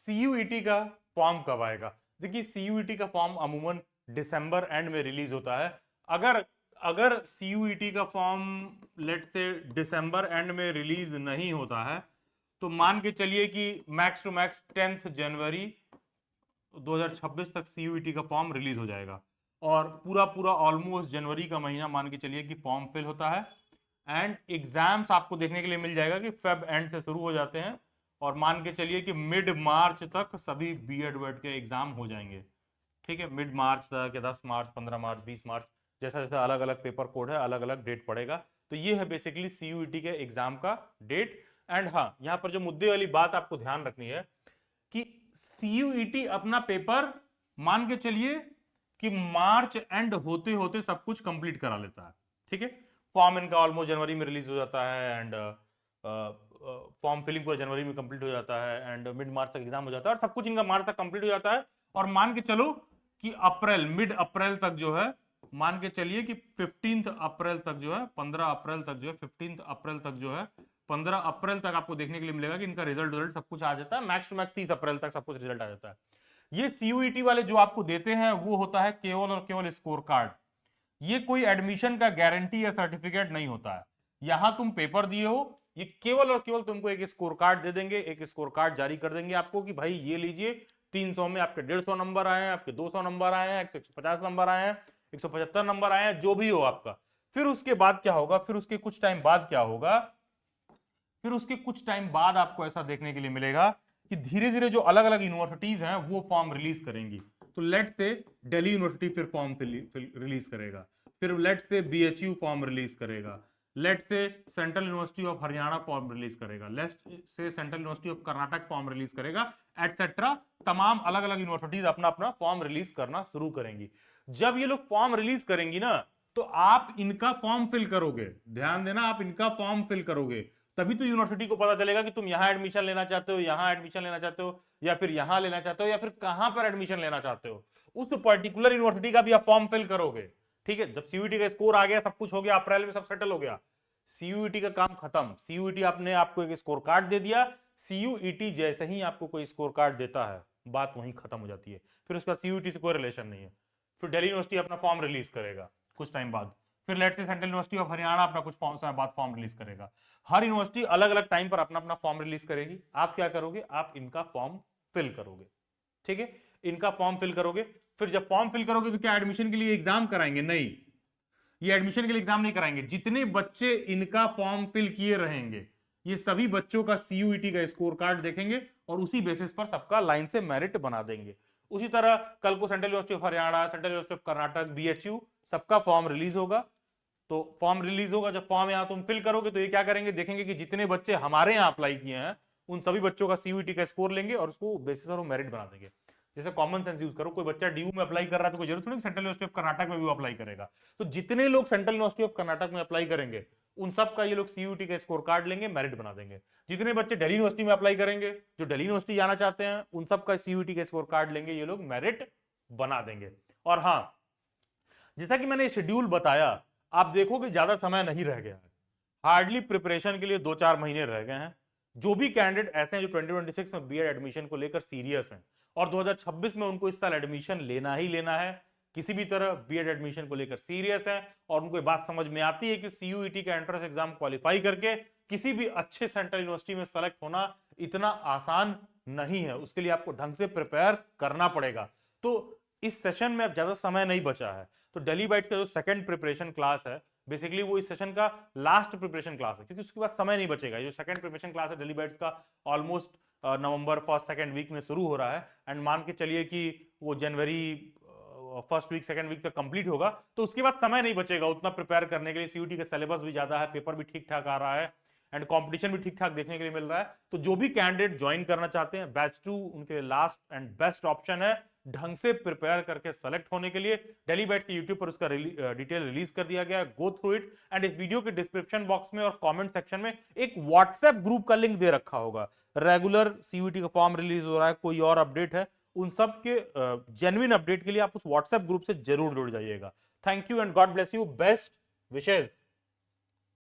CUET का form कब आएगा? देखिए सीयूईटी का फॉर्म अमूमन दिसंबर एंड में रिलीज होता है। अगर अगर सीयूईटी का फॉर्म लेट से दिसंबर एंड में रिलीज नहीं होता है तो मान के चलिए कि मैक्स टू मैक्स 10 जनवरी 2026 तक सीयूईटी का फॉर्म रिलीज हो जाएगा और पूरा पूरा ऑलमोस्ट जनवरी का महीना मान के चलिए कि फॉर्म फिल होता है एंड एग्जाम्स आपको देखने के लिए मिल जाएगा कि फेब एंड से शुरू हो जाते हैं और मान के चलिए कि मिड मार्च तक सभी बीएड वेड के एग्जाम हो जाएंगे। ठीक है, मिड मार्च तक या 10 मार्च 15 मार्च 20 मार्च जैसा जैसा अलग अलग पेपर कोड है अलग अलग डेट पड़ेगा। तो ये है बेसिकली सीयूईटी के एग्जाम का डेट। एंड हाँ, यहाँ पर जो मुद्दे वाली बात आपको ध्यान रखनी है कि सीयूईटी अपना पेपर मान के चलिए कि मार्च एंड होते होते सब कुछ कंप्लीट करा लेता है। ठीक है, फॉर्म इनका ऑलमोस्ट जनवरी में रिलीज हो जाता है एंड फॉर्म फिलिंग पूरा जनवरी में कंप्लीट हो जाता है एंड मिड मार्च तक एग्जाम हो जाता है और सब कुछ इनका मार्च तक कंप्लीट हो जाता है। और मान के चलो कि अप्रैल मिड अप्रैल तक जो है, मान के चलिए कि 15 अप्रैल तक जो है 15 अप्रैल तक जो है 15 अप्रैल तक जो है 15 अप्रैल तक आपको देखने के लिए मिलेगा कि इनका रिजल्ट सब कुछ आ जाता है। मैक्स टू मैक्स 30 अप्रैल तक सब कुछ रिजल्ट आ जाता है। ये सीयूईटी वाले जो आपको देते हैं वो होता है केवल और केवल स्कोर कार्ड। ये कोई एडमिशन का गारंटी या सर्टिफिकेट नहीं होता है। यहां तुम पेपर दिए हो, ये केवल और केवल तुमको एक स्कोर कार्ड दे देंगे, एक स्कोर कार्ड जारी कर देंगे आपको कि भाई ये लीजिए 300 में आपके 150 नंबर आए हैं, आपके 200 नंबर आए हैं, 150 नंबर आए हैं, 175 नंबर आए हैं, जो भी हो आपका। फिर उसके बाद क्या होगा, फिर उसके कुछ टाइम बाद क्या होगा, फिर उसके कुछ टाइम बाद आपको ऐसा देखने के लिए मिलेगा कि धीरे धीरे जो अलग अलग यूनिवर्सिटीज हैं वो फॉर्म रिलीज करेंगी। तो लेट से दिल्ली यूनिवर्सिटी फिर फॉर्म रिलीज करेगा, फिर लेट से बीएचयू फॉर्म रिलीज करेगा, लेट से central university of Haryana form release करेगा, लेट से central university of Karnataka form release करेगा, एटसेट्रा। तमाम अलग अलग यूनिवर्सिटीज अपना अपना फॉर्म रिलीज करना शुरू करेंगी। जब ये लोग फॉर्म रिलीज करेंगी ना तो आप इनका फॉर्म फिल करोगे, ध्यान देना, आप इनका फॉर्म फिल करोगे, तभी तो यूनिवर्सिटी को पता चलेगा कि तुम यहां एडमिशन लेना चाहते हो, यहां एडमिशन लेना चाहते हो, या फिर यहां लेना चाहते हो, या फिर कहां पर एडमिशन लेना चाहते हो। उस पर्टिकुलर यूनिवर्सिटी का भी आप फॉर्म फिल करोगे। ठीक है, जब सीयूईटी का स्कोर आ गया, सब कुछ हो गया, अप्रैल में सब सेटल हो गया, सीयूईटी का काम खत्म। सीयूईटी आपने आपको एक स्कोर कार्ड दे दिया, सीयूईटी जैसे ही आपको कोई स्कोर कार्ड देता है बात वहीं खत्म हो जाती है, फिर उसका सीयूईटी से कोई रिलेशन नहीं है। फिर दिल्ली यूनिवर्सिटी अपना फॉर्म रिलीज करेगा कुछ टाइम बाद, फिर लेट से सेंट्रल यूनिवर्सिटी ऑफ हरियाणा अपना कुछ फॉर्म समय बाद फॉर्म रिलीज करेगा। हर यूनिवर्सिटी अलग अलग टाइम पर अपना अपना फॉर्म रिलीज करेगी। आप क्या करोगे, आप इनका फॉर्म फिल करोगे। ठीक है, इनका फॉर्म फिल करोगे। फिर जब फॉर्म फिल करोगे तो क्या एडमिशन के लिए एग्जाम कराएंगे? नहीं, ये एडमिशन के लिए एग्जाम नहीं कराएंगे। जितने बच्चे इनका फॉर्म फिल किए रहेंगे ये सभी बच्चों का सीयूईटी का स्कोर कार्ड देखेंगे और उसी बेसिस पर सबका लाइन से मेरिट बना देंगे। उसी तरह कल को central university of Haryana, central university of Karnataka, BHU, सबका फॉर्म रिलीज होगा। तो फॉर्म रिलीज होगा, जब फॉर्म यहां तुम फिल करोगे तो ये क्या करेंगे, देखेंगे कि जितने बच्चे हमारे यहाँ अप्लाई किए हैं उन सभी बच्चों का सीयूईटी का स्कोर लेंगे और उसको बेसिस पर मेरिट बना देंगे। जैसे कॉमन सेंस यूज करो, कोई बच्चा डीयू में अप्लाई कर रहा है तो कोई जरूरत नहीं सेंट्रल यूनिवर्सिटी ऑफ कर्नाटक में भी अप्लाई करेगा। तो जितने लोग सेंट्रल यूनिवर्सिटी ऑफ कर्नाटक में अप्लाई करेंगे उन सब का ये लोग सीयूईटी का स्कोर कार्ड लेंगे, मेरिट बना देंगे। जितने बच्चे दिल्ली यूनिवर्सिटी में अप्लाई करेंगे, जो दिल्ली यूनिवर्सिटी जाना चाहते हैं, उन सब का सीयूईटी का स्कोर कार्ड लेंगे, ये लोग मेरिट बना देंगे। और हाँ, जैसा कि मैंने शेड्यूल बताया, आप देखोगे ज्यादा समय नहीं रह गया है, हार्डली प्रिपरेशन के लिए 2-4 महीने रह गए हैं। जो भी कैंडिडेट ऐसे हैं जो 2026 में बीएड एडमिशन को लेकर सीरियस हैं और 2026 में उनको इस साल एडमिशन लेना ही लेना है, किसी भी तरह बीएड एडमिशन को लेकर सीरियस है और उनको बात समझ में आती है कि सीयूईटी का एंट्रेंस एग्जाम क्वालिफाई करके किसी भी अच्छे सेंट्रल यूनिवर्सिटी में सेलेक्ट होना इतना आसान नहीं है, उसके लिए आपको ढंग से प्रिपेयर करना पड़ेगा। तो इस सेशन में अब ज्यादा समय नहीं बचा है, तो दिल्ली बाइट्स का जो सेकंड प्रिपरेशन क्लास है बेसिकली वो इस सेशन का लास्ट प्रिपरेशन क्लास है, क्योंकि उसके बाद समय नहीं बचेगा। जो सेकंड प्रिपरेशन क्लास है दिल्ली बाइट्स का almost November first second week में शुरू हो रहा है एंड मान के चलिए कि वो जनवरी फर्स्ट वीक सेकंड वीक तक कंप्लीट होगा। तो उसके बाद समय नहीं बचेगा उतना प्रिपेयर करने के लिए। सीयूटी का सिलेबस भी ज्यादा है, पेपर भी ठीक ठाक आ रहा है एंड कंपटीशन भी ठीक ठाक देखने के लिए मिल रहा है। तो जो भी कैंडिडेट ज्वाइन करना चाहते हैं, बैच 2 उनके लिए लास्ट एंड बेस्ट ऑप्शन है ढंग से प्रिपेयर करके सेलेक्ट होने के लिए। दिल्ली बाइट्स के यूट्यूब पर उसका डिटेल रिलीज कर दिया गया है, गो थ्रू इट। एंड इस वीडियो के डिस्क्रिप्शन बॉक्स में और कमेंट सेक्शन में एक व्हाट्सएप ग्रुप का लिंक दे रखा होगा। रेगुलर सीयूटी का फॉर्म रिलीज हो रहा है, कोई और अपडेट है, उन सब के जेन्युइन अपडेट के लिए आप उस व्हाट्सएप ग्रुप से जरूर जुड़ जाइएगा। Thank you and God bless you, best wishes.